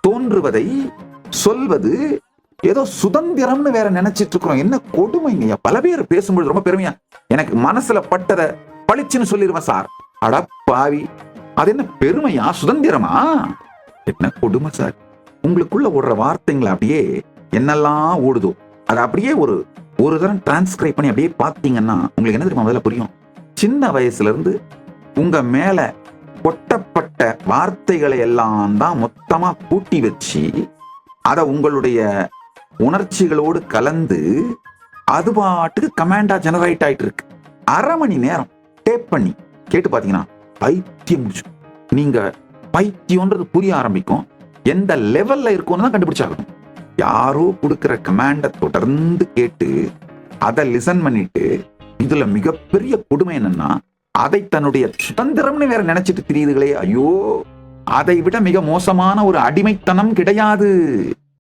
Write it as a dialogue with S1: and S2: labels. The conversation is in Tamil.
S1: தோன்றுவதை சொல்வது ஏதோ சுதந்திரம்னு வேற நினைச்சிட்டு இருக்கிறோம். என்ன கொடுமைங்க. பல பேர் பேசும்போது ரொம்ப பெருமையா எனக்கு மனசுல பட்டதை பளிச்சுன்னு சொல்லிடுவேன் சார். அட பாவி, அது என்ன பெருமையா, சுதந்திரமா? என்ன கொடுமை சார். உங்களுக்குள்ள ஓடுற வார்த்தைங்களை அப்படியே என்னெல்லாம் ஓடுதோ அதை அப்படியே ஒரு தரம் டிரான்ஸ்கிரைப் பண்ணி அப்படியே பார்த்தீங்கன்னா உங்களுக்கு என்ன தெரியுமா முதல்ல புரியும். சின்ன வயசுல இருந்து உங்க மேல கொட்டப்பட்ட வார்த்தைகளை எல்லாம் தான் மொத்தமா கூட்டி வச்சு அதை உங்களுடைய உணர்ச்சிகளோடு கலந்து அது பாட்டுக்கு கமாண்டா ஜெனரேட் ஆயிட்டு இருக்கு. அரை மணி நேரம் டேப் பண்ணி கேட்டு பாத்தீங்கன்னா பைத்தியம் முடிச்சு. நீங்க பைத்தியம்ன்றது புரிய ஆரம்பிக்கும். எந்த லெவல்ல இருக்கும்னு தான் கண்டுபிடிச்சாகணும். யாரோ கொடுக்கிற கமாண்டை தொடர்ந்து கேட்டு அதை லிசன் பண்ணிட்டு இதுல மிகப்பெரிய கொடுமை என்னன்னா அதை தன்னுடைய சுதந்திரம்னு வேற நினைச்சிட்டு தெரியுதுகளே. ஐயோ, அதை விட மிக மோசமான ஒரு அடிமைத்தனம் கிடையாது.